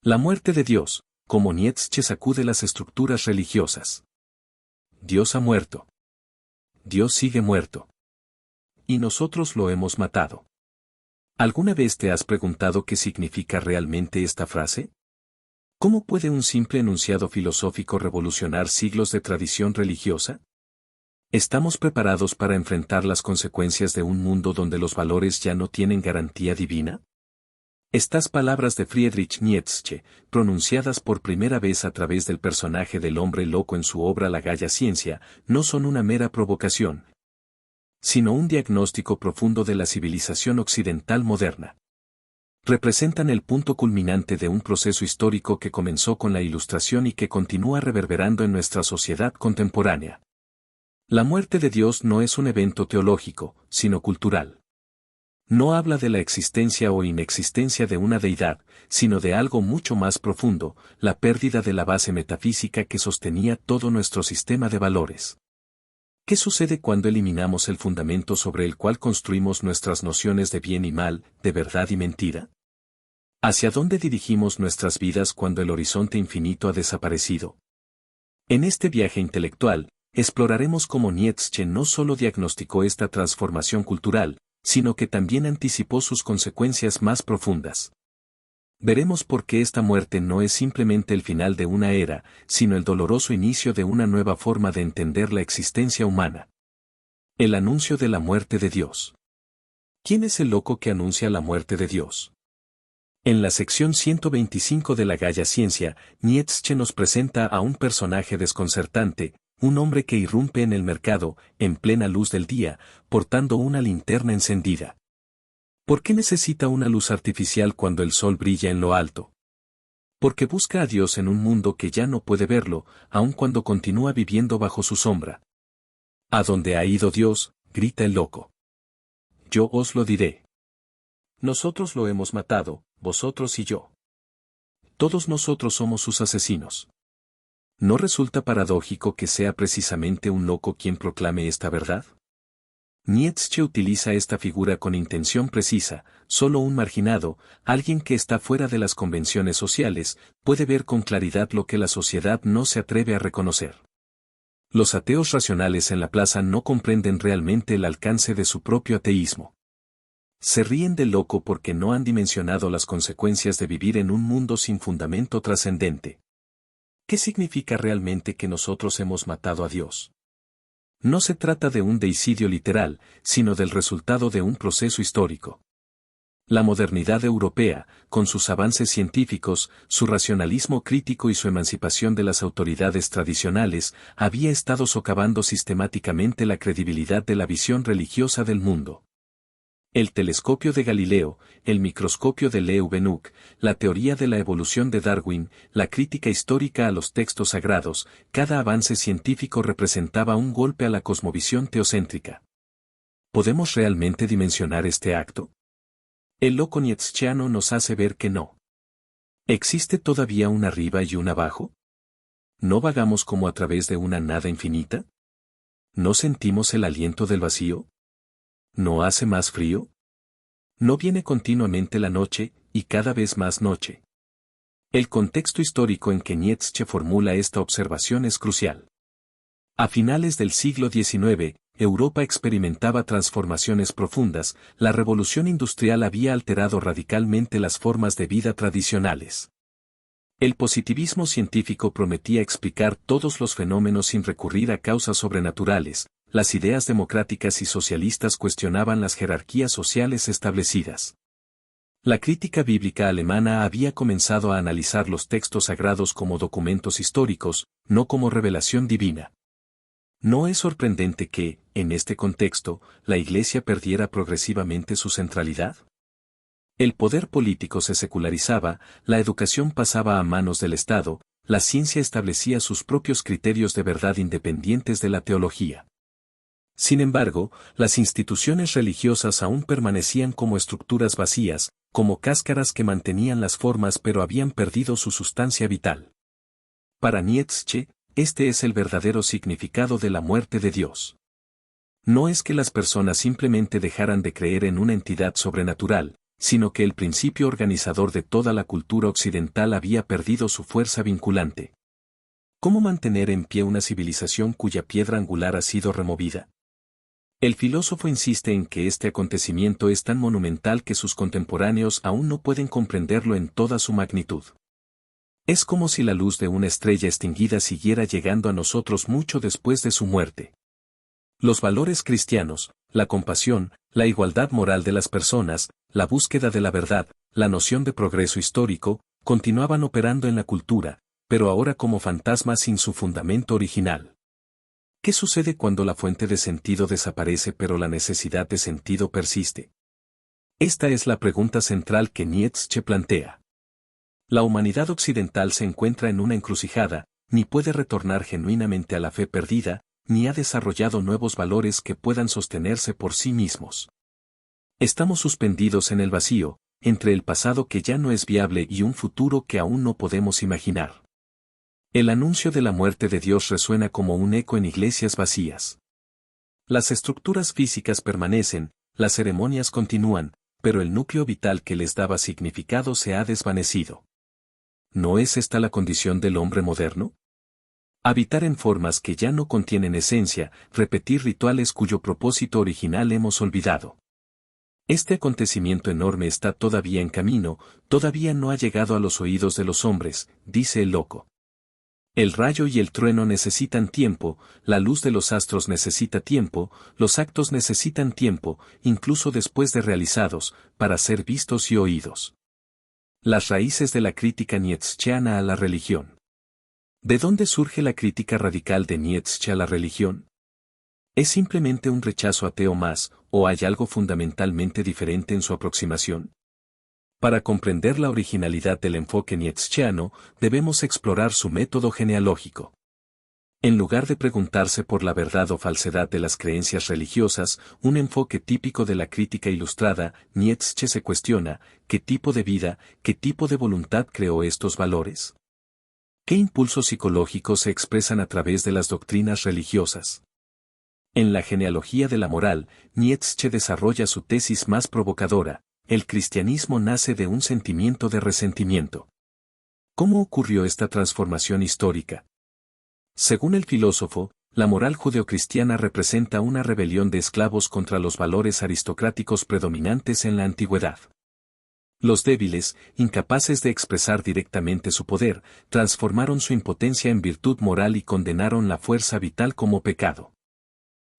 La muerte de Dios, como Nietzsche sacude las estructuras religiosas. Dios ha muerto. Dios sigue muerto. Y nosotros lo hemos matado. ¿Alguna vez te has preguntado qué significa realmente esta frase? ¿Cómo puede un simple enunciado filosófico revolucionar siglos de tradición religiosa? ¿Estamos preparados para enfrentar las consecuencias de un mundo donde los valores ya no tienen garantía divina? Estas palabras de Friedrich Nietzsche, pronunciadas por primera vez a través del personaje del hombre loco en su obra La Gaya Ciencia, no son una mera provocación, sino un diagnóstico profundo de la civilización occidental moderna. Representan el punto culminante de un proceso histórico que comenzó con la Ilustración y que continúa reverberando en nuestra sociedad contemporánea. La muerte de Dios no es un evento teológico, sino cultural. No habla de la existencia o inexistencia de una deidad, sino de algo mucho más profundo, la pérdida de la base metafísica que sostenía todo nuestro sistema de valores. ¿Qué sucede cuando eliminamos el fundamento sobre el cual construimos nuestras nociones de bien y mal, de verdad y mentira? ¿Hacia dónde dirigimos nuestras vidas cuando el horizonte infinito ha desaparecido? En este viaje intelectual, exploraremos cómo Nietzsche no solo diagnosticó esta transformación cultural, sino que también anticipó sus consecuencias más profundas. Veremos por qué esta muerte no es simplemente el final de una era, sino el doloroso inicio de una nueva forma de entender la existencia humana. El anuncio de la muerte de Dios. ¿Quién es el loco que anuncia la muerte de Dios? En la sección 125 de La Gaya Ciencia, Nietzsche nos presenta a un personaje desconcertante, un hombre que irrumpe en el mercado, en plena luz del día, portando una linterna encendida. ¿Por qué necesita una luz artificial cuando el sol brilla en lo alto? Porque busca a Dios en un mundo que ya no puede verlo, aun cuando continúa viviendo bajo su sombra. ¿A dónde ha ido Dios?, grita el loco. Yo os lo diré. Nosotros lo hemos matado, vosotros y yo. Todos nosotros somos sus asesinos. ¿No resulta paradójico que sea precisamente un loco quien proclame esta verdad? Nietzsche utiliza esta figura con intención precisa. Solo un marginado, alguien que está fuera de las convenciones sociales, puede ver con claridad lo que la sociedad no se atreve a reconocer. Los ateos racionales en la plaza no comprenden realmente el alcance de su propio ateísmo. Se ríen del loco porque no han dimensionado las consecuencias de vivir en un mundo sin fundamento trascendente. ¿Qué significa realmente que nosotros hemos matado a Dios? No se trata de un deicidio literal, sino del resultado de un proceso histórico. La modernidad europea, con sus avances científicos, su racionalismo crítico y su emancipación de las autoridades tradicionales, había estado socavando sistemáticamente la credibilidad de la visión religiosa del mundo. El telescopio de Galileo, el microscopio de Leeuwenhoek, la teoría de la evolución de Darwin, la crítica histórica a los textos sagrados, cada avance científico representaba un golpe a la cosmovisión teocéntrica. ¿Podemos realmente dimensionar este acto? El loco nietzscheano nos hace ver que no. ¿Existe todavía un arriba y un abajo? ¿No vagamos como a través de una nada infinita? ¿No sentimos el aliento del vacío? ¿No hace más frío? ¿No viene continuamente la noche, y cada vez más noche? El contexto histórico en que Nietzsche formula esta observación es crucial. A finales del siglo XIX, Europa experimentaba transformaciones profundas, la revolución industrial había alterado radicalmente las formas de vida tradicionales. El positivismo científico prometía explicar todos los fenómenos sin recurrir a causas sobrenaturales. Las ideas democráticas y socialistas cuestionaban las jerarquías sociales establecidas. La crítica bíblica alemana había comenzado a analizar los textos sagrados como documentos históricos, no como revelación divina. ¿No es sorprendente que, en este contexto, la Iglesia perdiera progresivamente su centralidad? El poder político se secularizaba, la educación pasaba a manos del Estado, la ciencia establecía sus propios criterios de verdad independientes de la teología. Sin embargo, las instituciones religiosas aún permanecían como estructuras vacías, como cáscaras que mantenían las formas pero habían perdido su sustancia vital. Para Nietzsche, este es el verdadero significado de la muerte de Dios. No es que las personas simplemente dejaran de creer en una entidad sobrenatural, sino que el principio organizador de toda la cultura occidental había perdido su fuerza vinculante. ¿Cómo mantener en pie una civilización cuya piedra angular ha sido removida? El filósofo insiste en que este acontecimiento es tan monumental que sus contemporáneos aún no pueden comprenderlo en toda su magnitud. Es como si la luz de una estrella extinguida siguiera llegando a nosotros mucho después de su muerte. Los valores cristianos, la compasión, la igualdad moral de las personas, la búsqueda de la verdad, la noción de progreso histórico, continuaban operando en la cultura, pero ahora como fantasmas sin su fundamento original. ¿Qué sucede cuando la fuente de sentido desaparece pero la necesidad de sentido persiste? Esta es la pregunta central que Nietzsche plantea. La humanidad occidental se encuentra en una encrucijada, ni puede retornar genuinamente a la fe perdida, ni ha desarrollado nuevos valores que puedan sostenerse por sí mismos. Estamos suspendidos en el vacío, entre el pasado que ya no es viable y un futuro que aún no podemos imaginar. El anuncio de la muerte de Dios resuena como un eco en iglesias vacías. Las estructuras físicas permanecen, las ceremonias continúan, pero el núcleo vital que les daba significado se ha desvanecido. ¿No es esta la condición del hombre moderno? Habitar en formas que ya no contienen esencia, repetir rituales cuyo propósito original hemos olvidado. Este acontecimiento enorme está todavía en camino, todavía no ha llegado a los oídos de los hombres, dice el loco. El rayo y el trueno necesitan tiempo, la luz de los astros necesita tiempo, los actos necesitan tiempo, incluso después de realizados, para ser vistos y oídos. Las raíces de la crítica nietzscheana a la religión. ¿De dónde surge la crítica radical de Nietzsche a la religión? ¿Es simplemente un rechazo ateo más, o hay algo fundamentalmente diferente en su aproximación? Para comprender la originalidad del enfoque nietzscheano, debemos explorar su método genealógico. En lugar de preguntarse por la verdad o falsedad de las creencias religiosas, un enfoque típico de la crítica ilustrada, Nietzsche se cuestiona, ¿qué tipo de vida, qué tipo de voluntad creó estos valores? ¿Qué impulsos psicológicos se expresan a través de las doctrinas religiosas? En la genealogía de la moral, Nietzsche desarrolla su tesis más provocadora: el cristianismo nace de un sentimiento de resentimiento. ¿Cómo ocurrió esta transformación histórica? Según el filósofo, la moral judeocristiana representa una rebelión de esclavos contra los valores aristocráticos predominantes en la antigüedad. Los débiles, incapaces de expresar directamente su poder, transformaron su impotencia en virtud moral y condenaron la fuerza vital como pecado.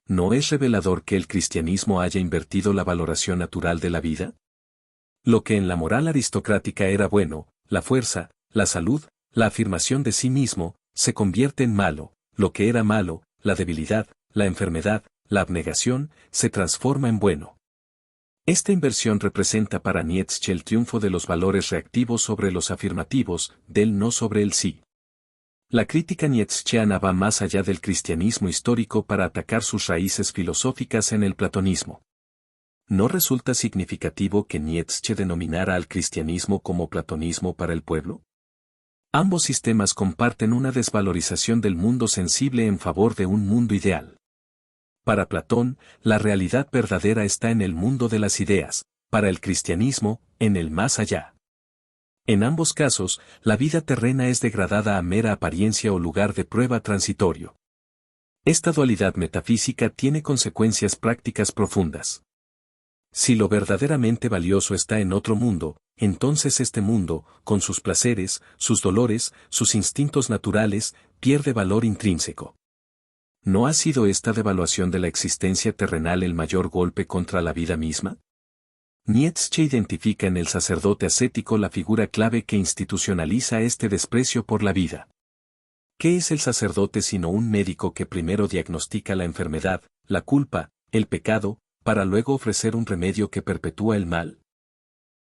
¿No es revelador que el cristianismo haya invertido la valoración natural de la vida? Lo que en la moral aristocrática era bueno, la fuerza, la salud, la afirmación de sí mismo, se convierte en malo; lo que era malo, la debilidad, la enfermedad, la abnegación, se transforma en bueno. Esta inversión representa para Nietzsche el triunfo de los valores reactivos sobre los afirmativos, del no sobre el sí. La crítica nietzscheana va más allá del cristianismo histórico para atacar sus raíces filosóficas en el platonismo. ¿No resulta significativo que Nietzsche denominara al cristianismo como platonismo para el pueblo? Ambos sistemas comparten una desvalorización del mundo sensible en favor de un mundo ideal. Para Platón, la realidad verdadera está en el mundo de las ideas; para el cristianismo, en el más allá. En ambos casos, la vida terrena es degradada a mera apariencia o lugar de prueba transitorio. Esta dualidad metafísica tiene consecuencias prácticas profundas. Si lo verdaderamente valioso está en otro mundo, entonces este mundo, con sus placeres, sus dolores, sus instintos naturales, pierde valor intrínseco. ¿No ha sido esta devaluación de la existencia terrenal el mayor golpe contra la vida misma? Nietzsche identifica en el sacerdote ascético la figura clave que institucionaliza este desprecio por la vida. ¿Qué es el sacerdote sino un médico que primero diagnostica la enfermedad, la culpa, el pecado, para luego ofrecer un remedio que perpetúa el mal?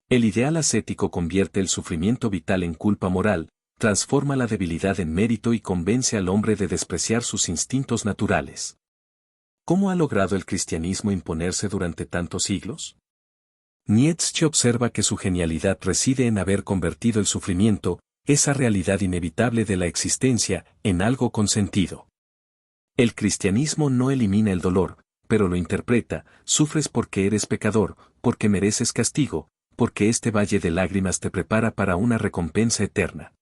El ideal ascético convierte el sufrimiento vital en culpa moral, transforma la debilidad en mérito y convence al hombre de despreciar sus instintos naturales. ¿Cómo ha logrado el cristianismo imponerse durante tantos siglos? Nietzsche observa que su genialidad reside en haber convertido el sufrimiento, esa realidad inevitable de la existencia, en algo con sentido. El cristianismo no elimina el dolor, pero lo interpreta: sufres porque eres pecador, porque mereces castigo, porque este valle de lágrimas te prepara para una recompensa eterna.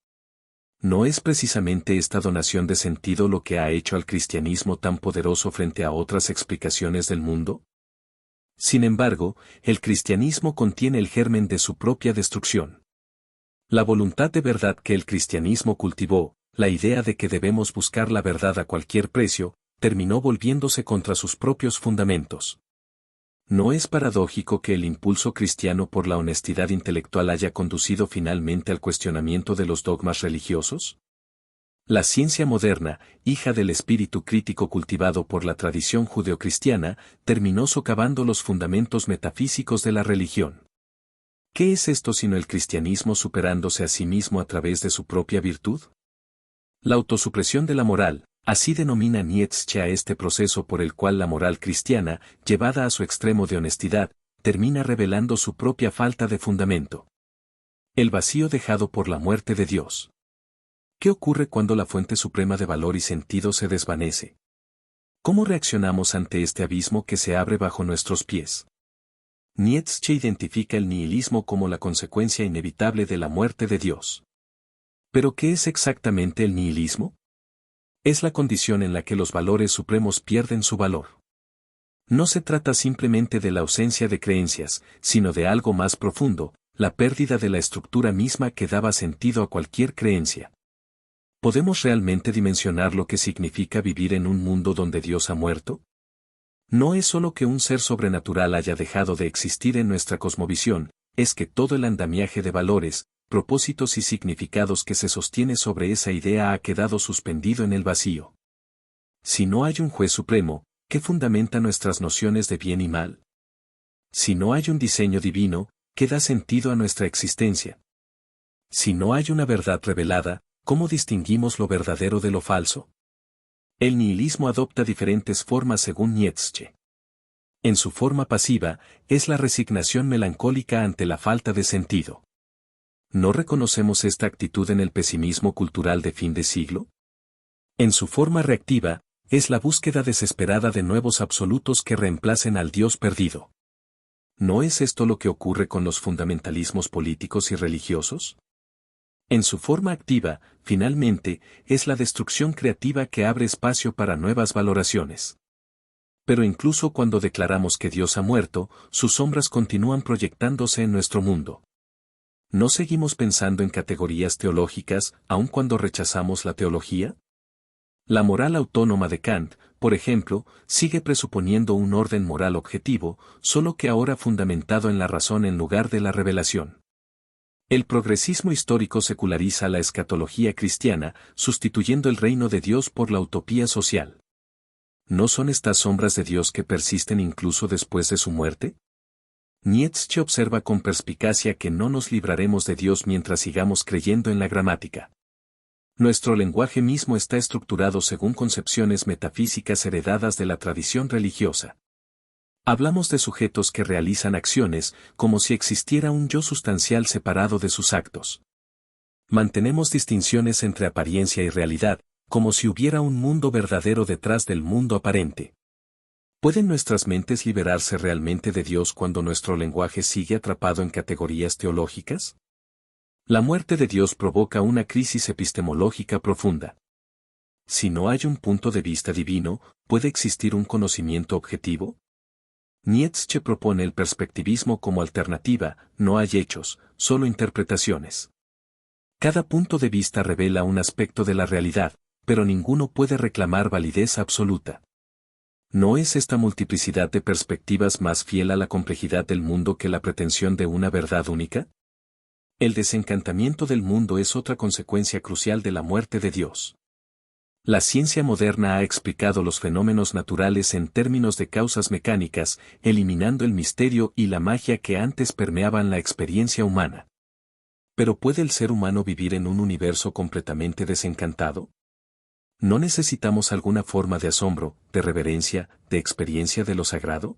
¿No es precisamente esta donación de sentido lo que ha hecho al cristianismo tan poderoso frente a otras explicaciones del mundo? Sin embargo, el cristianismo contiene el germen de su propia destrucción. La voluntad de verdad que el cristianismo cultivó, la idea de que debemos buscar la verdad a cualquier precio, terminó volviéndose contra sus propios fundamentos. ¿No es paradójico que el impulso cristiano por la honestidad intelectual haya conducido finalmente al cuestionamiento de los dogmas religiosos? La ciencia moderna, hija del espíritu crítico cultivado por la tradición judeocristiana, terminó socavando los fundamentos metafísicos de la religión. ¿Qué es esto sino el cristianismo superándose a sí mismo a través de su propia virtud? La autosupresión de la moral, así denomina Nietzsche a este proceso por el cual la moral cristiana, llevada a su extremo de honestidad, termina revelando su propia falta de fundamento. El vacío dejado por la muerte de Dios. ¿Qué ocurre cuando la fuente suprema de valor y sentido se desvanece? ¿Cómo reaccionamos ante este abismo que se abre bajo nuestros pies? Nietzsche identifica el nihilismo como la consecuencia inevitable de la muerte de Dios. ¿Pero qué es exactamente el nihilismo? Es la condición en la que los valores supremos pierden su valor. No se trata simplemente de la ausencia de creencias, sino de algo más profundo, la pérdida de la estructura misma que daba sentido a cualquier creencia. ¿Podemos realmente dimensionar lo que significa vivir en un mundo donde Dios ha muerto? No es solo que un ser sobrenatural haya dejado de existir en nuestra cosmovisión, es que todo el andamiaje de valores, propósitos y significados que se sostiene sobre esa idea ha quedado suspendido en el vacío. Si no hay un juez supremo, ¿qué fundamenta nuestras nociones de bien y mal? Si no hay un diseño divino, ¿qué da sentido a nuestra existencia? Si no hay una verdad revelada, ¿cómo distinguimos lo verdadero de lo falso? El nihilismo adopta diferentes formas según Nietzsche. En su forma pasiva, es la resignación melancólica ante la falta de sentido. ¿No reconocemos esta actitud en el pesimismo cultural de fin de siglo? En su forma reactiva, es la búsqueda desesperada de nuevos absolutos que reemplacen al Dios perdido. ¿No es esto lo que ocurre con los fundamentalismos políticos y religiosos? En su forma activa, finalmente, es la destrucción creativa que abre espacio para nuevas valoraciones. Pero incluso cuando declaramos que Dios ha muerto, sus sombras continúan proyectándose en nuestro mundo. ¿No seguimos pensando en categorías teológicas, aun cuando rechazamos la teología? La moral autónoma de Kant, por ejemplo, sigue presuponiendo un orden moral objetivo, solo que ahora fundamentado en la razón en lugar de la revelación. El progresismo histórico seculariza la escatología cristiana, sustituyendo el reino de Dios por la utopía social. ¿No son estas sombras de Dios que persisten incluso después de su muerte? Nietzsche observa con perspicacia que no nos libraremos de Dios mientras sigamos creyendo en la gramática. Nuestro lenguaje mismo está estructurado según concepciones metafísicas heredadas de la tradición religiosa. Hablamos de sujetos que realizan acciones, como si existiera un yo sustancial separado de sus actos. Mantenemos distinciones entre apariencia y realidad, como si hubiera un mundo verdadero detrás del mundo aparente. ¿Pueden nuestras mentes liberarse realmente de Dios cuando nuestro lenguaje sigue atrapado en categorías teológicas? La muerte de Dios provoca una crisis epistemológica profunda. Si no hay un punto de vista divino, ¿puede existir un conocimiento objetivo? Nietzsche propone el perspectivismo como alternativa, no hay hechos, solo interpretaciones. Cada punto de vista revela un aspecto de la realidad, pero ninguno puede reclamar validez absoluta. ¿No es esta multiplicidad de perspectivas más fiel a la complejidad del mundo que la pretensión de una verdad única? El desencantamiento del mundo es otra consecuencia crucial de la muerte de Dios. La ciencia moderna ha explicado los fenómenos naturales en términos de causas mecánicas, eliminando el misterio y la magia que antes permeaban la experiencia humana. ¿Pero puede el ser humano vivir en un universo completamente desencantado? ¿No necesitamos alguna forma de asombro, de reverencia, de experiencia de lo sagrado?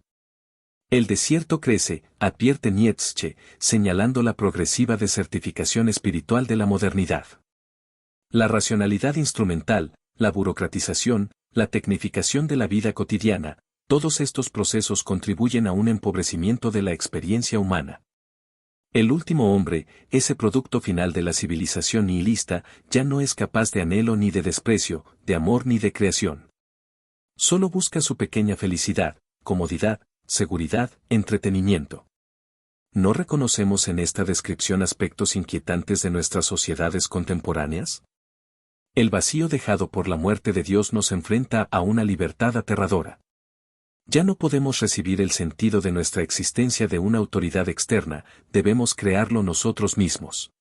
El desierto crece, advierte Nietzsche, señalando la progresiva desertificación espiritual de la modernidad. La racionalidad instrumental, la burocratización, la tecnificación de la vida cotidiana, todos estos procesos contribuyen a un empobrecimiento de la experiencia humana. El último hombre, ese producto final de la civilización nihilista, ya no es capaz de anhelo ni de desprecio, de amor ni de creación. Solo busca su pequeña felicidad, comodidad, seguridad, entretenimiento. ¿No reconocemos en esta descripción aspectos inquietantes de nuestras sociedades contemporáneas? El vacío dejado por la muerte de Dios nos enfrenta a una libertad aterradora. Ya no podemos recibir el sentido de nuestra existencia de una autoridad externa, debemos crearlo nosotros mismos.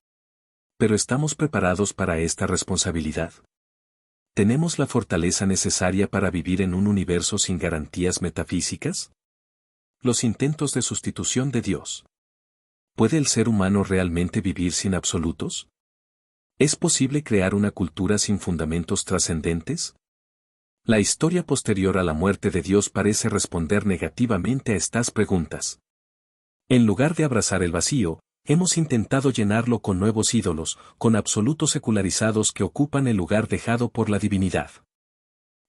¿Pero estamos preparados para esta responsabilidad? ¿Tenemos la fortaleza necesaria para vivir en un universo sin garantías metafísicas? Los intentos de sustitución de Dios. ¿Puede el ser humano realmente vivir sin absolutos? ¿Es posible crear una cultura sin fundamentos trascendentes? La historia posterior a la muerte de Dios parece responder negativamente a estas preguntas. En lugar de abrazar el vacío, hemos intentado llenarlo con nuevos ídolos, con absolutos secularizados que ocupan el lugar dejado por la divinidad.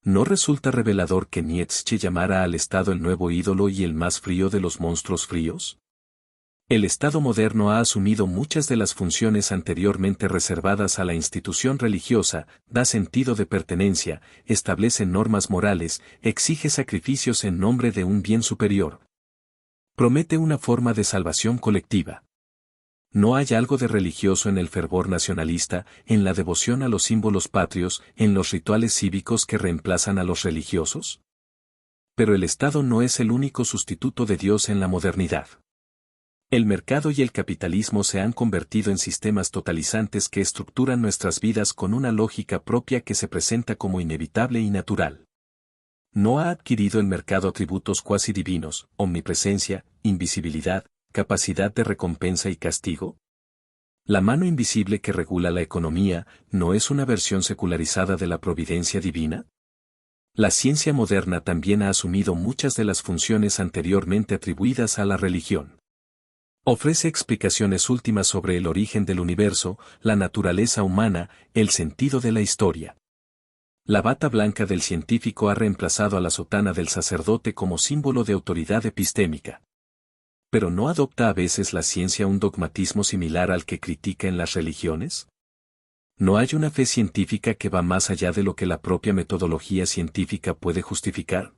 ¿No resulta revelador que Nietzsche llamara al Estado el nuevo ídolo y el más frío de los monstruos fríos? El Estado moderno ha asumido muchas de las funciones anteriormente reservadas a la institución religiosa, da sentido de pertenencia, establece normas morales, exige sacrificios en nombre de un bien superior. Promete una forma de salvación colectiva. ¿No hay algo de religioso en el fervor nacionalista, en la devoción a los símbolos patrios, en los rituales cívicos que reemplazan a los religiosos? Pero el Estado no es el único sustituto de Dios en la modernidad. El mercado y el capitalismo se han convertido en sistemas totalizantes que estructuran nuestras vidas con una lógica propia que se presenta como inevitable y natural. ¿No ha adquirido el mercado atributos cuasi divinos, omnipresencia, invisibilidad, capacidad de recompensa y castigo? La mano invisible que regula la economía, ¿no es una versión secularizada de la providencia divina? La ciencia moderna también ha asumido muchas de las funciones anteriormente atribuidas a la religión. Ofrece explicaciones últimas sobre el origen del universo, la naturaleza humana, el sentido de la historia. La bata blanca del científico ha reemplazado a la sotana del sacerdote como símbolo de autoridad epistémica. ¿Pero no adopta a veces la ciencia un dogmatismo similar al que critica en las religiones? ¿No hay una fe científica que va más allá de lo que la propia metodología científica puede justificar?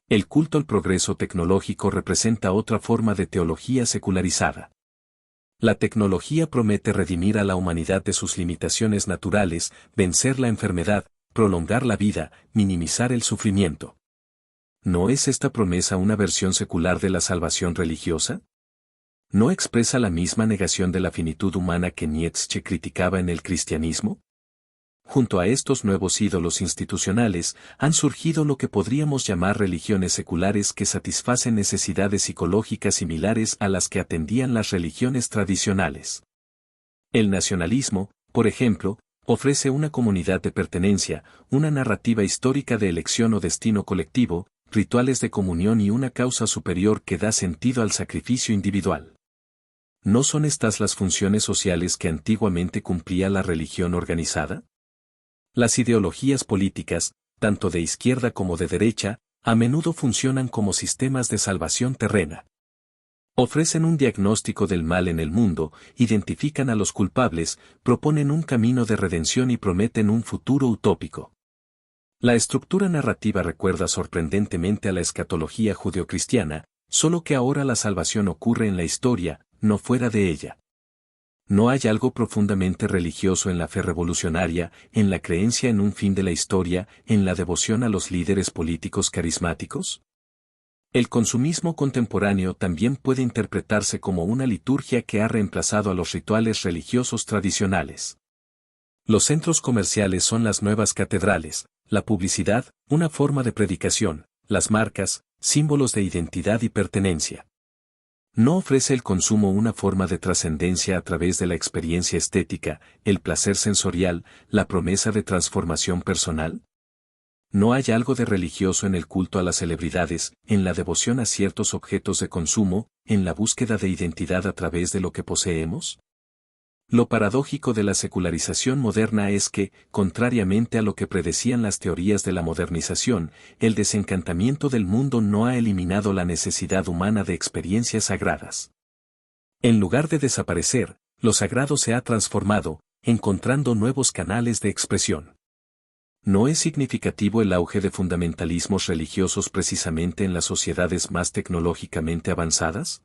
El culto al progreso tecnológico representa otra forma de teología secularizada. La tecnología promete redimir a la humanidad de sus limitaciones naturales, vencer la enfermedad, prolongar la vida, minimizar el sufrimiento. ¿No es esta promesa una versión secular de la salvación religiosa? ¿No expresa la misma negación de la finitud humana que Nietzsche criticaba en el cristianismo? Junto a estos nuevos ídolos institucionales, han surgido lo que podríamos llamar religiones seculares que satisfacen necesidades psicológicas similares a las que atendían las religiones tradicionales. El nacionalismo, por ejemplo, ofrece una comunidad de pertenencia, una narrativa histórica de elección o destino colectivo, rituales de comunión y una causa superior que da sentido al sacrificio individual. ¿No son estas las funciones sociales que antiguamente cumplía la religión organizada? Las ideologías políticas, tanto de izquierda como de derecha, a menudo funcionan como sistemas de salvación terrena. Ofrecen un diagnóstico del mal en el mundo, identifican a los culpables, proponen un camino de redención y prometen un futuro utópico. La estructura narrativa recuerda sorprendentemente a la escatología judeocristiana, solo que ahora la salvación ocurre en la historia, no fuera de ella. ¿No hay algo profundamente religioso en la fe revolucionaria, en la creencia en un fin de la historia, en la devoción a los líderes políticos carismáticos? El consumismo contemporáneo también puede interpretarse como una liturgia que ha reemplazado a los rituales religiosos tradicionales. Los centros comerciales son las nuevas catedrales, la publicidad, una forma de predicación, las marcas, símbolos de identidad y pertenencia. ¿No ofrece el consumo una forma de trascendencia a través de la experiencia estética, el placer sensorial, la promesa de transformación personal? ¿No hay algo de religioso en el culto a las celebridades, en la devoción a ciertos objetos de consumo, en la búsqueda de identidad a través de lo que poseemos? Lo paradójico de la secularización moderna es que, contrariamente a lo que predecían las teorías de la modernización, el desencantamiento del mundo no ha eliminado la necesidad humana de experiencias sagradas. En lugar de desaparecer, lo sagrado se ha transformado, encontrando nuevos canales de expresión. ¿No es significativo el auge de fundamentalismos religiosos precisamente en las sociedades más tecnológicamente avanzadas?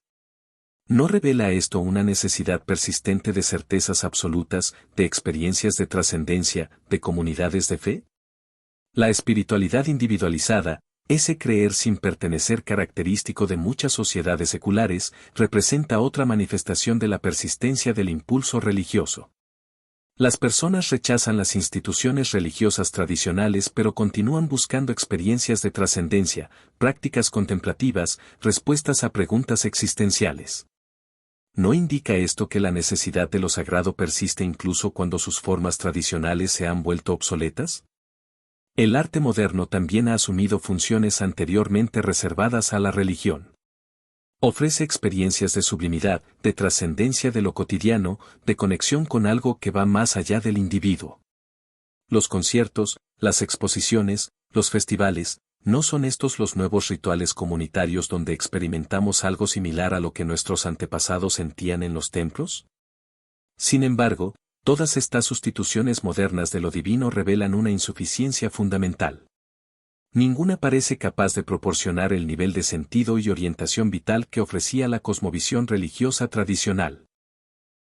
¿No revela esto una necesidad persistente de certezas absolutas, de experiencias de trascendencia, de comunidades de fe? La espiritualidad individualizada, ese creer sin pertenecer característico de muchas sociedades seculares, representa otra manifestación de la persistencia del impulso religioso. Las personas rechazan las instituciones religiosas tradicionales pero continúan buscando experiencias de trascendencia, prácticas contemplativas, respuestas a preguntas existenciales. ¿No indica esto que la necesidad de lo sagrado persiste incluso cuando sus formas tradicionales se han vuelto obsoletas? El arte moderno también ha asumido funciones anteriormente reservadas a la religión. Ofrece experiencias de sublimidad, de trascendencia de lo cotidiano, de conexión con algo que va más allá del individuo. Los conciertos, las exposiciones, los festivales, ¿no son estos los nuevos rituales comunitarios donde experimentamos algo similar a lo que nuestros antepasados sentían en los templos? Sin embargo, todas estas sustituciones modernas de lo divino revelan una insuficiencia fundamental. Ninguna parece capaz de proporcionar el nivel de sentido y orientación vital que ofrecía la cosmovisión religiosa tradicional.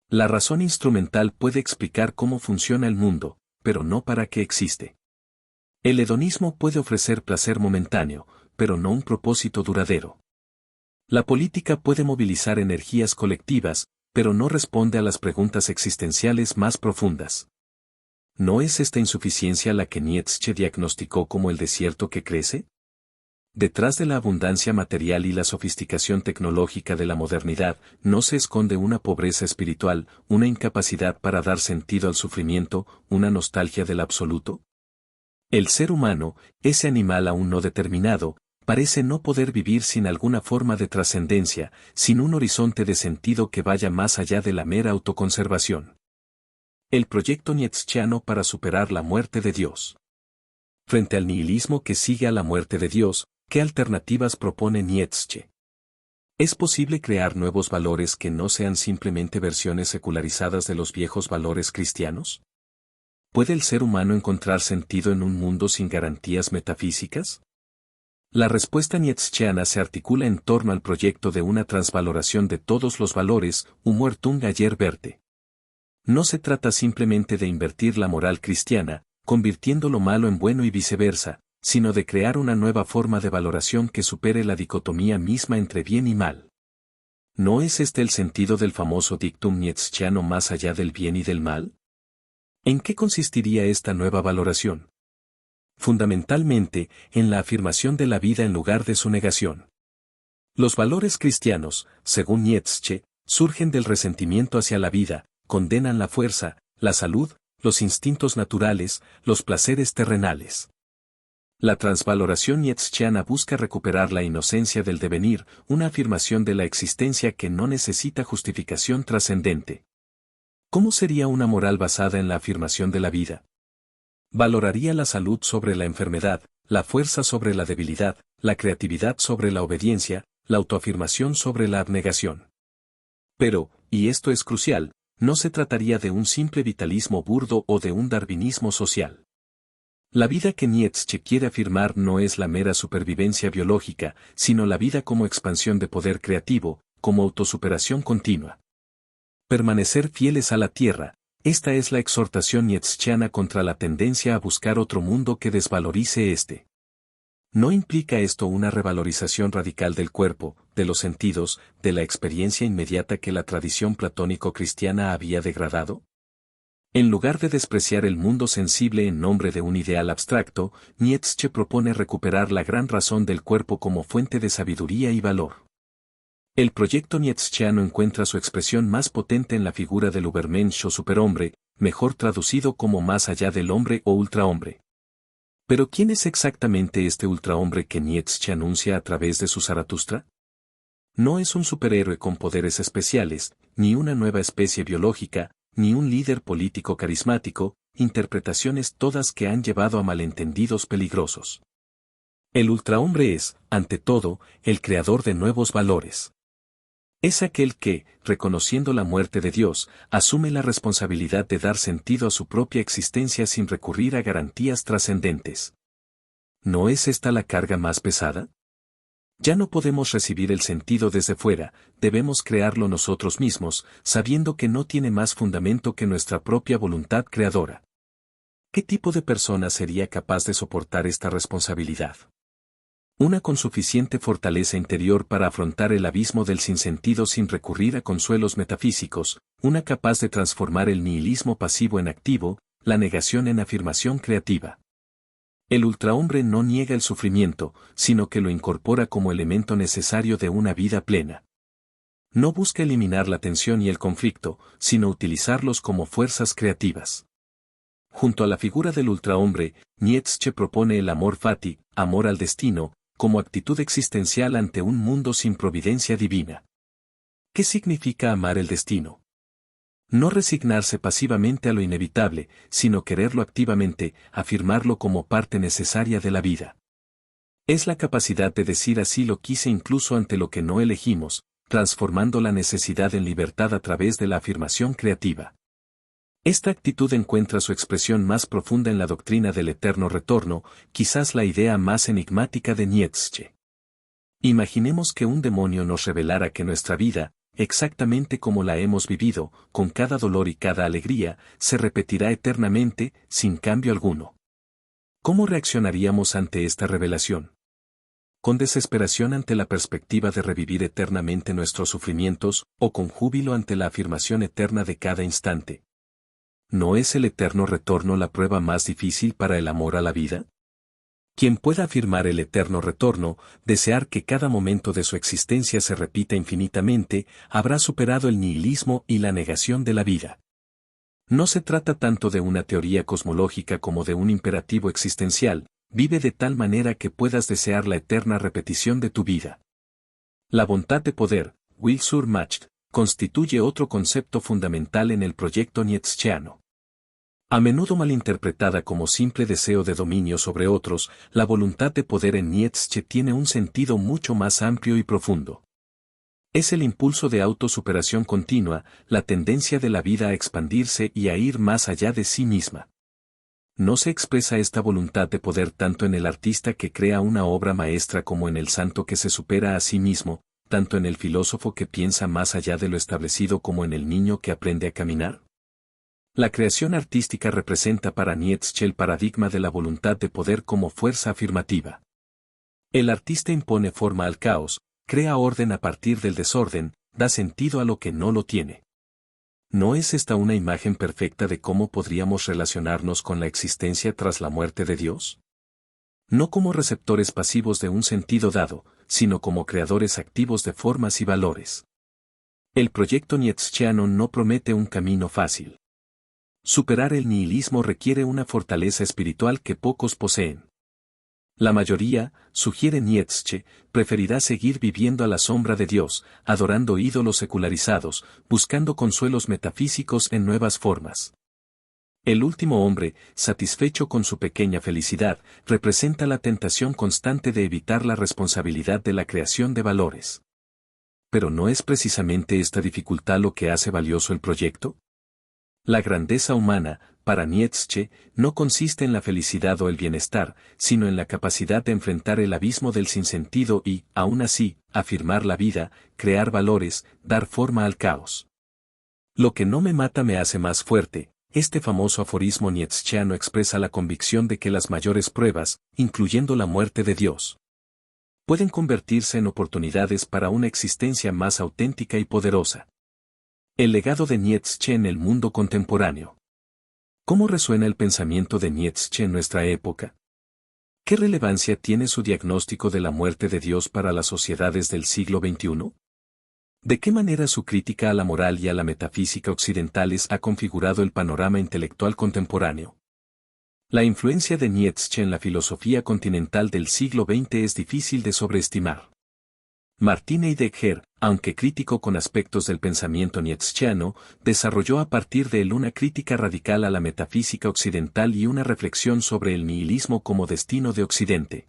La razón instrumental puede explicar cómo funciona el mundo, pero no para qué existe. El hedonismo puede ofrecer placer momentáneo, pero no un propósito duradero. La política puede movilizar energías colectivas, pero no responde a las preguntas existenciales más profundas. ¿No es esta insuficiencia la que Nietzsche diagnosticó como el desierto que crece? Detrás de la abundancia material y la sofisticación tecnológica de la modernidad, ¿no se esconde una pobreza espiritual, una incapacidad para dar sentido al sufrimiento, una nostalgia del absoluto? El ser humano, ese animal aún no determinado, parece no poder vivir sin alguna forma de trascendencia, sin un horizonte de sentido que vaya más allá de la mera autoconservación. El proyecto nietzscheano para superar la muerte de Dios. Frente al nihilismo que sigue a la muerte de Dios, ¿qué alternativas propone Nietzsche? ¿Es posible crear nuevos valores que no sean simplemente versiones secularizadas de los viejos valores cristianos? ¿Puede el ser humano encontrar sentido en un mundo sin garantías metafísicas? La respuesta nietzscheana se articula en torno al proyecto de una transvaloración de todos los valores, Humbertum ayer verte. No se trata simplemente de invertir la moral cristiana, convirtiendo lo malo en bueno y viceversa, sino de crear una nueva forma de valoración que supere la dicotomía misma entre bien y mal. ¿No es este el sentido del famoso dictum nietzscheano más allá del bien y del mal? ¿En qué consistiría esta nueva valoración? Fundamentalmente, en la afirmación de la vida en lugar de su negación. Los valores cristianos, según Nietzsche, surgen del resentimiento hacia la vida, condenan la fuerza, la salud, los instintos naturales, los placeres terrenales. La transvaloración nietzscheana busca recuperar la inocencia del devenir, una afirmación de la existencia que no necesita justificación trascendente. ¿Cómo sería una moral basada en la afirmación de la vida? Valoraría la salud sobre la enfermedad, la fuerza sobre la debilidad, la creatividad sobre la obediencia, la autoafirmación sobre la abnegación. Pero, y esto es crucial, no se trataría de un simple vitalismo burdo o de un darwinismo social. La vida que Nietzsche quiere afirmar no es la mera supervivencia biológica, sino la vida como expansión de poder creativo, como autosuperación continua. Permanecer fieles a la tierra, esta es la exhortación nietzscheana contra la tendencia a buscar otro mundo que desvalorice este. ¿No implica esto una revalorización radical del cuerpo, de los sentidos, de la experiencia inmediata que la tradición platónico-cristiana había degradado? En lugar de despreciar el mundo sensible en nombre de un ideal abstracto, Nietzsche propone recuperar la gran razón del cuerpo como fuente de sabiduría y valor. El proyecto nietzscheano encuentra su expresión más potente en la figura del Übermensch o superhombre, mejor traducido como más allá del hombre o ultrahombre. Pero ¿quién es exactamente este ultrahombre que Nietzsche anuncia a través de su Zaratustra? No es un superhéroe con poderes especiales, ni una nueva especie biológica, ni un líder político carismático, interpretaciones todas que han llevado a malentendidos peligrosos. El ultrahombre es, ante todo, el creador de nuevos valores. Es aquel que, reconociendo la muerte de Dios, asume la responsabilidad de dar sentido a su propia existencia sin recurrir a garantías trascendentes. ¿No es esta la carga más pesada? Ya no podemos recibir el sentido desde fuera, debemos crearlo nosotros mismos, sabiendo que no tiene más fundamento que nuestra propia voluntad creadora. ¿Qué tipo de persona sería capaz de soportar esta responsabilidad? Una con suficiente fortaleza interior para afrontar el abismo del sinsentido sin recurrir a consuelos metafísicos, una capaz de transformar el nihilismo pasivo en activo, la negación en afirmación creativa. El ultrahombre no niega el sufrimiento, sino que lo incorpora como elemento necesario de una vida plena. No busca eliminar la tensión y el conflicto, sino utilizarlos como fuerzas creativas. Junto a la figura del ultrahombre, Nietzsche propone el amor fati, amor al destino, como actitud existencial ante un mundo sin providencia divina. ¿Qué significa amar el destino? No resignarse pasivamente a lo inevitable, sino quererlo activamente, afirmarlo como parte necesaria de la vida. Es la capacidad de decir así lo quise incluso ante lo que no elegimos, transformando la necesidad en libertad a través de la afirmación creativa. Esta actitud encuentra su expresión más profunda en la doctrina del eterno retorno, quizás la idea más enigmática de Nietzsche. Imaginemos que un demonio nos revelara que nuestra vida, exactamente como la hemos vivido, con cada dolor y cada alegría, se repetirá eternamente, sin cambio alguno. ¿Cómo reaccionaríamos ante esta revelación? ¿Con desesperación ante la perspectiva de revivir eternamente nuestros sufrimientos, o con júbilo ante la afirmación eterna de cada instante? ¿No es el eterno retorno la prueba más difícil para el amor a la vida? Quien pueda afirmar el eterno retorno, desear que cada momento de su existencia se repita infinitamente, habrá superado el nihilismo y la negación de la vida. No se trata tanto de una teoría cosmológica como de un imperativo existencial, vive de tal manera que puedas desear la eterna repetición de tu vida. La voluntad de poder, will sur macht, constituye otro concepto fundamental en el proyecto nietzscheano. A menudo malinterpretada como simple deseo de dominio sobre otros, la voluntad de poder en Nietzsche tiene un sentido mucho más amplio y profundo. Es el impulso de autosuperación continua, la tendencia de la vida a expandirse y a ir más allá de sí misma. No se expresa esta voluntad de poder tanto en el artista que crea una obra maestra como en el santo que se supera a sí mismo, tanto en el filósofo que piensa más allá de lo establecido como en el niño que aprende a caminar. La creación artística representa para Nietzsche el paradigma de la voluntad de poder como fuerza afirmativa. El artista impone forma al caos, crea orden a partir del desorden, da sentido a lo que no lo tiene. ¿No es esta una imagen perfecta de cómo podríamos relacionarnos con la existencia tras la muerte de Dios? No como receptores pasivos de un sentido dado, sino como creadores activos de formas y valores. El proyecto nietzscheano no promete un camino fácil. Superar el nihilismo requiere una fortaleza espiritual que pocos poseen. La mayoría, sugiere Nietzsche, preferirá seguir viviendo a la sombra de Dios, adorando ídolos secularizados, buscando consuelos metafísicos en nuevas formas. El último hombre, satisfecho con su pequeña felicidad, representa la tentación constante de evitar la responsabilidad de la creación de valores. ¿Pero no es precisamente esta dificultad lo que hace valioso el proyecto? La grandeza humana, para Nietzsche, no consiste en la felicidad o el bienestar, sino en la capacidad de enfrentar el abismo del sinsentido y, aún así, afirmar la vida, crear valores, dar forma al caos. Lo que no me mata me hace más fuerte. Este famoso aforismo nietzscheano expresa la convicción de que las mayores pruebas, incluyendo la muerte de Dios, pueden convertirse en oportunidades para una existencia más auténtica y poderosa. El legado de Nietzsche en el mundo contemporáneo. ¿Cómo resuena el pensamiento de Nietzsche en nuestra época? ¿Qué relevancia tiene su diagnóstico de la muerte de Dios para las sociedades del siglo XXI? ¿De qué manera su crítica a la moral y a la metafísica occidentales ha configurado el panorama intelectual contemporáneo? La influencia de Nietzsche en la filosofía continental del siglo XX es difícil de sobreestimar. Martin Heidegger, aunque crítico con aspectos del pensamiento nietzscheano, desarrolló a partir de él una crítica radical a la metafísica occidental y una reflexión sobre el nihilismo como destino de Occidente.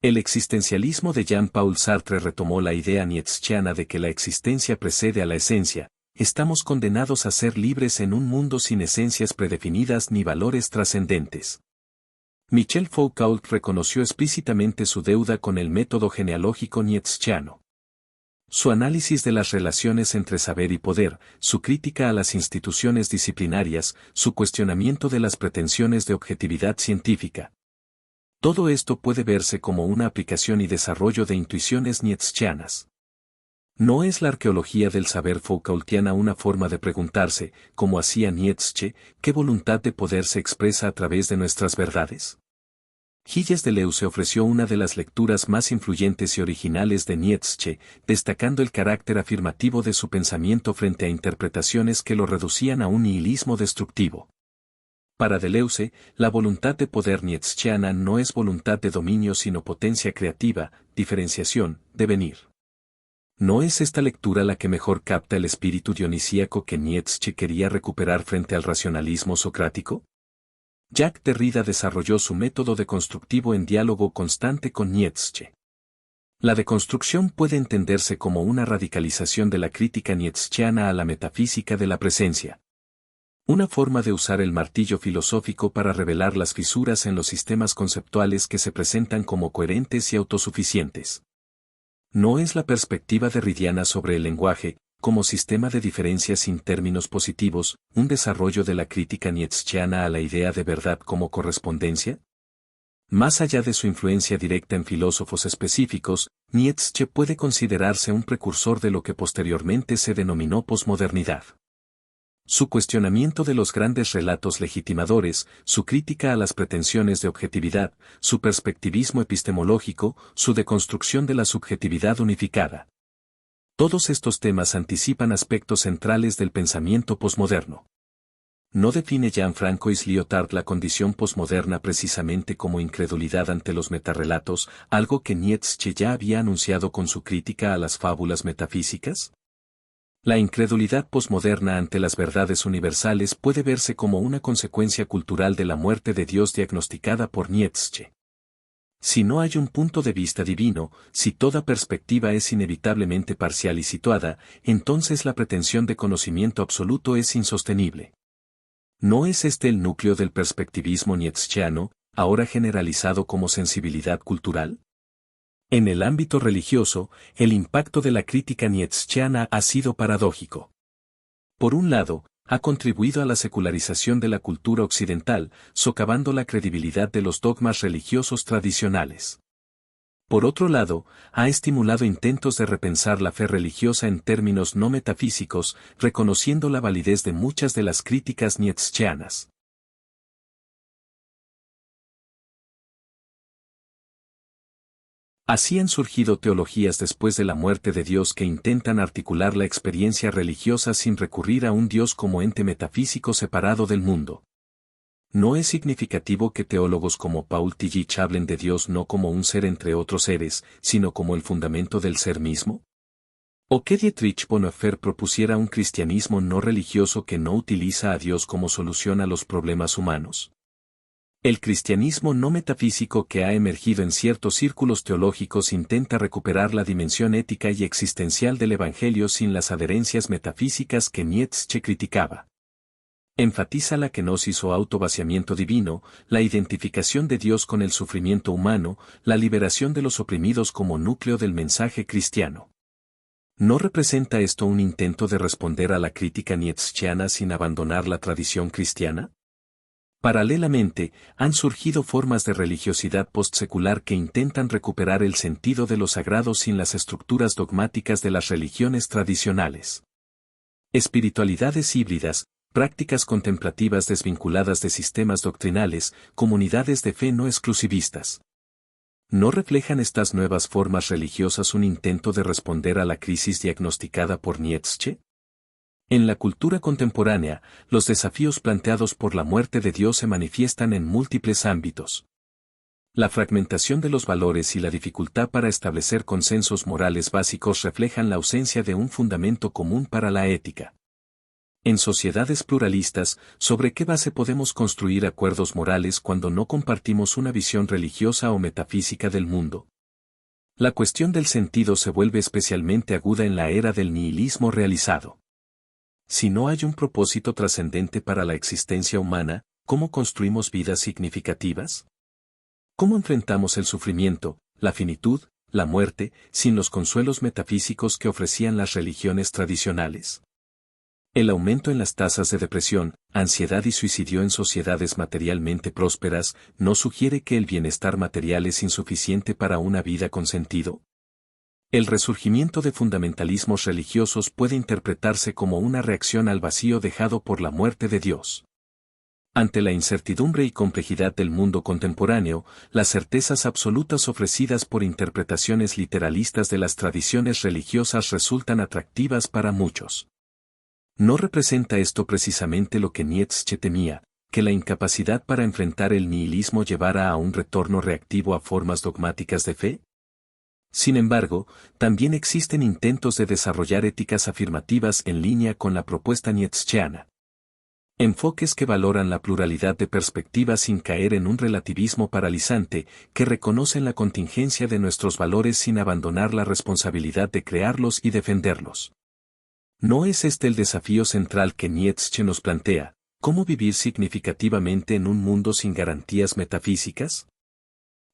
El existencialismo de Jean-Paul Sartre retomó la idea nietzscheana de que la existencia precede a la esencia. Estamos condenados a ser libres en un mundo sin esencias predefinidas ni valores trascendentes. Michel Foucault reconoció explícitamente su deuda con el método genealógico nietzscheano. Su análisis de las relaciones entre saber y poder, su crítica a las instituciones disciplinarias, su cuestionamiento de las pretensiones de objetividad científica. Todo esto puede verse como una aplicación y desarrollo de intuiciones nietzscheanas. ¿No es la arqueología del saber Foucaultiana una forma de preguntarse, como hacía Nietzsche, qué voluntad de poder se expresa a través de nuestras verdades? Gilles Deleuze ofreció una de las lecturas más influyentes y originales de Nietzsche, destacando el carácter afirmativo de su pensamiento frente a interpretaciones que lo reducían a un nihilismo destructivo. Para Deleuze, la voluntad de poder nietzscheana no es voluntad de dominio sino potencia creativa, diferenciación, devenir. ¿No es esta lectura la que mejor capta el espíritu dionisíaco que Nietzsche quería recuperar frente al racionalismo socrático? Jacques Derrida desarrolló su método deconstructivo en diálogo constante con Nietzsche. La deconstrucción puede entenderse como una radicalización de la crítica nietzscheana a la metafísica de la presencia. Una forma de usar el martillo filosófico para revelar las fisuras en los sistemas conceptuales que se presentan como coherentes y autosuficientes. No es la perspectiva derridiana sobre el lenguaje, como sistema de diferencias sin términos positivos, un desarrollo de la crítica nietzscheana a la idea de verdad como correspondencia? Más allá de su influencia directa en filósofos específicos, Nietzsche puede considerarse un precursor de lo que posteriormente se denominó posmodernidad. Su cuestionamiento de los grandes relatos legitimadores, su crítica a las pretensiones de objetividad, su perspectivismo epistemológico, su deconstrucción de la subjetividad unificada. Todos estos temas anticipan aspectos centrales del pensamiento posmoderno. ¿No define Jean-Francois Lyotard la condición posmoderna precisamente como incredulidad ante los metarrelatos, algo que Nietzsche ya había anunciado con su crítica a las fábulas metafísicas? La incredulidad posmoderna ante las verdades universales puede verse como una consecuencia cultural de la muerte de Dios diagnosticada por Nietzsche. Si no hay un punto de vista divino, si toda perspectiva es inevitablemente parcial y situada, entonces la pretensión de conocimiento absoluto es insostenible. ¿No es este el núcleo del perspectivismo nietzscheano, ahora generalizado como sensibilidad cultural? En el ámbito religioso, el impacto de la crítica nietzscheana ha sido paradójico. Por un lado, ha contribuido a la secularización de la cultura occidental, socavando la credibilidad de los dogmas religiosos tradicionales. Por otro lado, ha estimulado intentos de repensar la fe religiosa en términos no metafísicos, reconociendo la validez de muchas de las críticas nietzscheanas. Así han surgido teologías después de la muerte de Dios que intentan articular la experiencia religiosa sin recurrir a un Dios como ente metafísico separado del mundo. ¿No es significativo que teólogos como Paul Tillich hablen de Dios no como un ser entre otros seres, sino como el fundamento del ser mismo? ¿O que Dietrich Bonhoeffer propusiera un cristianismo no religioso que no utiliza a Dios como solución a los problemas humanos? El cristianismo no metafísico que ha emergido en ciertos círculos teológicos intenta recuperar la dimensión ética y existencial del Evangelio sin las adherencias metafísicas que Nietzsche criticaba. Enfatiza la kenosis o autovaciamiento divino, la identificación de Dios con el sufrimiento humano, la liberación de los oprimidos como núcleo del mensaje cristiano. ¿No representa esto un intento de responder a la crítica nietzscheana sin abandonar la tradición cristiana? Paralelamente, han surgido formas de religiosidad postsecular que intentan recuperar el sentido de lo sagrado sin las estructuras dogmáticas de las religiones tradicionales. Espiritualidades híbridas, prácticas contemplativas desvinculadas de sistemas doctrinales, comunidades de fe no exclusivistas. ¿No reflejan estas nuevas formas religiosas un intento de responder a la crisis diagnosticada por Nietzsche? En la cultura contemporánea, los desafíos planteados por la muerte de Dios se manifiestan en múltiples ámbitos. La fragmentación de los valores y la dificultad para establecer consensos morales básicos reflejan la ausencia de un fundamento común para la ética. En sociedades pluralistas, ¿sobre qué base podemos construir acuerdos morales cuando no compartimos una visión religiosa o metafísica del mundo? La cuestión del sentido se vuelve especialmente aguda en la era del nihilismo realizado. Si no hay un propósito trascendente para la existencia humana, ¿cómo construimos vidas significativas? ¿Cómo enfrentamos el sufrimiento, la finitud, la muerte, sin los consuelos metafísicos que ofrecían las religiones tradicionales? El aumento en las tasas de depresión, ansiedad y suicidio en sociedades materialmente prósperas no sugiere que el bienestar material es insuficiente para una vida con sentido. El resurgimiento de fundamentalismos religiosos puede interpretarse como una reacción al vacío dejado por la muerte de Dios. Ante la incertidumbre y complejidad del mundo contemporáneo, las certezas absolutas ofrecidas por interpretaciones literalistas de las tradiciones religiosas resultan atractivas para muchos. ¿No representa esto precisamente lo que Nietzsche temía, que la incapacidad para enfrentar el nihilismo llevara a un retorno reactivo a formas dogmáticas de fe? Sin embargo, también existen intentos de desarrollar éticas afirmativas en línea con la propuesta nietzscheana. Enfoques que valoran la pluralidad de perspectivas sin caer en un relativismo paralizante, que reconocen la contingencia de nuestros valores sin abandonar la responsabilidad de crearlos y defenderlos. ¿No es este el desafío central que Nietzsche nos plantea? ¿Cómo vivir significativamente en un mundo sin garantías metafísicas?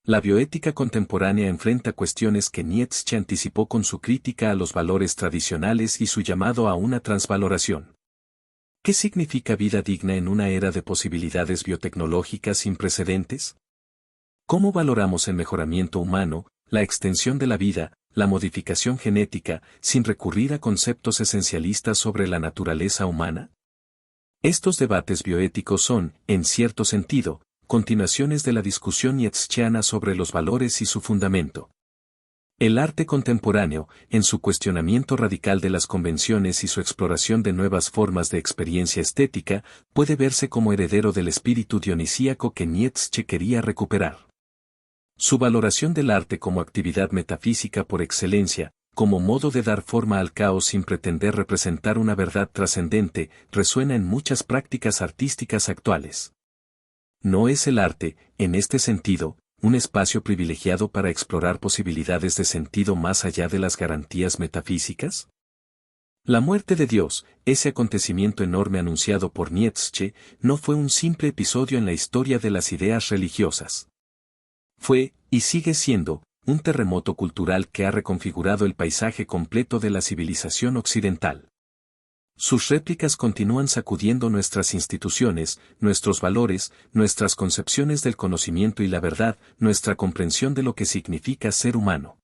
La bioética contemporánea enfrenta cuestiones que Nietzsche anticipó con su crítica a los valores tradicionales y su llamado a una transvaloración. ¿Qué significa vida digna en una era de posibilidades biotecnológicas sin precedentes? ¿Cómo valoramos el mejoramiento humano, la extensión de la vida, la modificación genética, sin recurrir a conceptos esencialistas sobre la naturaleza humana? Estos debates bioéticos son, en cierto sentido, continuaciones de la discusión nietzscheana sobre los valores y su fundamento. El arte contemporáneo, en su cuestionamiento radical de las convenciones y su exploración de nuevas formas de experiencia estética, puede verse como heredero del espíritu dionisíaco que Nietzsche quería recuperar. Su valoración del arte como actividad metafísica por excelencia, como modo de dar forma al caos sin pretender representar una verdad trascendente, resuena en muchas prácticas artísticas actuales. ¿No es el arte, en este sentido, un espacio privilegiado para explorar posibilidades de sentido más allá de las garantías metafísicas? La muerte de Dios, ese acontecimiento enorme anunciado por Nietzsche, no fue un simple episodio en la historia de las ideas religiosas. Fue, y sigue siendo, un terremoto cultural que ha reconfigurado el paisaje completo de la civilización occidental. Sus réplicas continúan sacudiendo nuestras instituciones, nuestros valores, nuestras concepciones del conocimiento y la verdad, nuestra comprensión de lo que significa ser humano.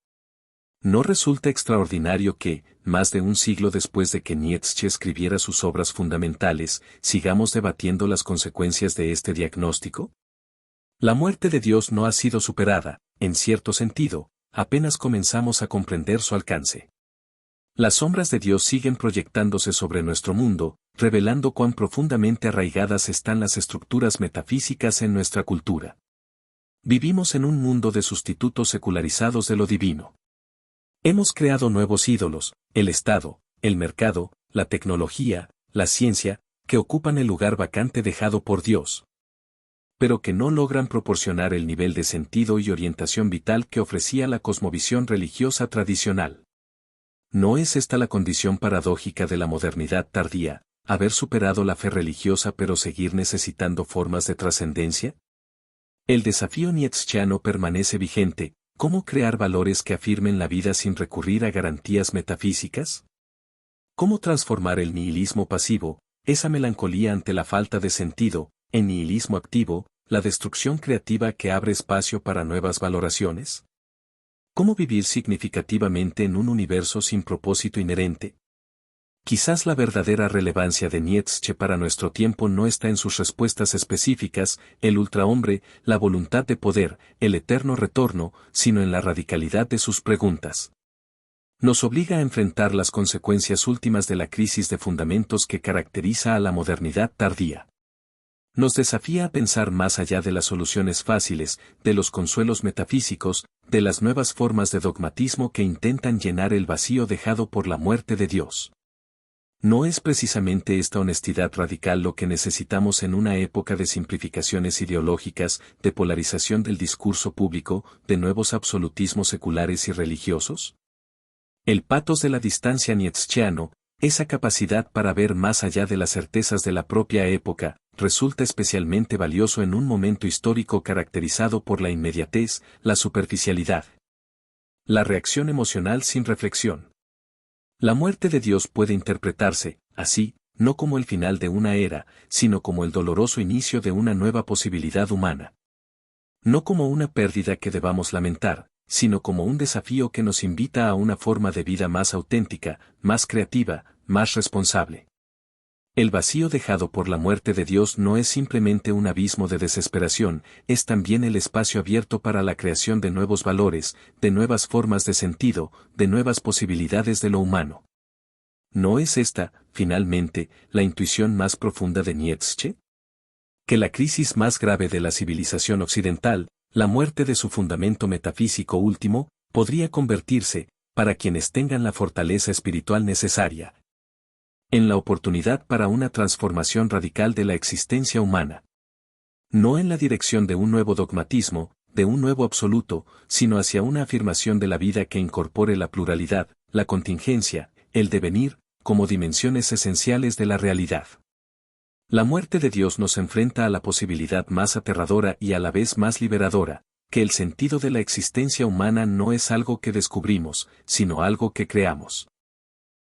¿No resulta extraordinario que, más de un siglo después de que Nietzsche escribiera sus obras fundamentales, sigamos debatiendo las consecuencias de este diagnóstico? La muerte de Dios no ha sido superada, en cierto sentido, apenas comenzamos a comprender su alcance. Las sombras de Dios siguen proyectándose sobre nuestro mundo, revelando cuán profundamente arraigadas están las estructuras metafísicas en nuestra cultura. Vivimos en un mundo de sustitutos secularizados de lo divino. Hemos creado nuevos ídolos, el Estado, el mercado, la tecnología, la ciencia, que ocupan el lugar vacante dejado por Dios, pero que no logran proporcionar el nivel de sentido y orientación vital que ofrecía la cosmovisión religiosa tradicional. ¿No es esta la condición paradójica de la modernidad tardía, haber superado la fe religiosa pero seguir necesitando formas de trascendencia? El desafío nietzscheano permanece vigente: ¿cómo crear valores que afirmen la vida sin recurrir a garantías metafísicas? ¿Cómo transformar el nihilismo pasivo, esa melancolía ante la falta de sentido, en nihilismo activo, la destrucción creativa que abre espacio para nuevas valoraciones? ¿Cómo vivir significativamente en un universo sin propósito inherente? Quizás la verdadera relevancia de Nietzsche para nuestro tiempo no está en sus respuestas específicas, el ultrahombre, la voluntad de poder, el eterno retorno, sino en la radicalidad de sus preguntas. Nos obliga a enfrentar las consecuencias últimas de la crisis de fundamentos que caracteriza a la modernidad tardía. Nos desafía a pensar más allá de las soluciones fáciles, de los consuelos metafísicos, de las nuevas formas de dogmatismo que intentan llenar el vacío dejado por la muerte de Dios. ¿No es precisamente esta honestidad radical lo que necesitamos en una época de simplificaciones ideológicas, de polarización del discurso público, de nuevos absolutismos seculares y religiosos? El patos de la distancia nietzscheano, esa capacidad para ver más allá de las certezas de la propia época, resulta especialmente valioso en un momento histórico caracterizado por la inmediatez, la superficialidad. La reacción emocional sin reflexión. La muerte de Dios puede interpretarse, así, no como el final de una era, sino como el doloroso inicio de una nueva posibilidad humana. No como una pérdida que debamos lamentar, sino como un desafío que nos invita a una forma de vida más auténtica, más creativa, más responsable. El vacío dejado por la muerte de Dios no es simplemente un abismo de desesperación, es también el espacio abierto para la creación de nuevos valores, de nuevas formas de sentido, de nuevas posibilidades de lo humano. ¿No es esta, finalmente, la intuición más profunda de Nietzsche? Que la crisis más grave de la civilización occidental, la muerte de su fundamento metafísico último, podría convertirse, para quienes tengan la fortaleza espiritual necesaria, en la oportunidad para una transformación radical de la existencia humana. No en la dirección de un nuevo dogmatismo, de un nuevo absoluto, sino hacia una afirmación de la vida que incorpore la pluralidad, la contingencia, el devenir, como dimensiones esenciales de la realidad. La muerte de Dios nos enfrenta a la posibilidad más aterradora y a la vez más liberadora, que el sentido de la existencia humana no es algo que descubrimos, sino algo que creamos.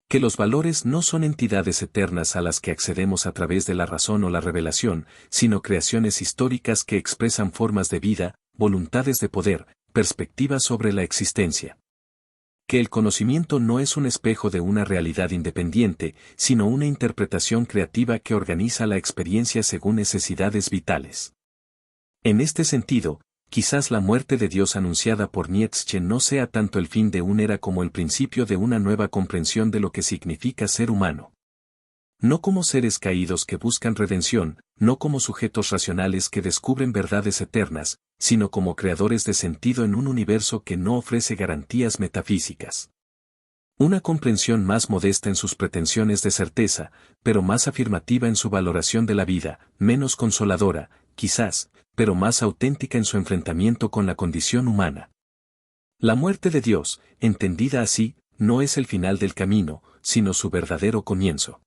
Que los valores no son entidades eternas a las que accedemos a través de la razón o la revelación, sino creaciones históricas que expresan formas de vida, voluntades de poder, perspectivas sobre la existencia. Que el conocimiento no es un espejo de una realidad independiente, sino una interpretación creativa que organiza la experiencia según necesidades vitales. En este sentido, quizás la muerte de Dios anunciada por Nietzsche no sea tanto el fin de una era como el principio de una nueva comprensión de lo que significa ser humano. No como seres caídos que buscan redención, no como sujetos racionales que descubren verdades eternas, sino como creadores de sentido en un universo que no ofrece garantías metafísicas. Una comprensión más modesta en sus pretensiones de certeza, pero más afirmativa en su valoración de la vida, menos consoladora, quizás, pero más auténtica en su enfrentamiento con la condición humana. La muerte de Dios, entendida así, no es el final del camino, sino su verdadero comienzo.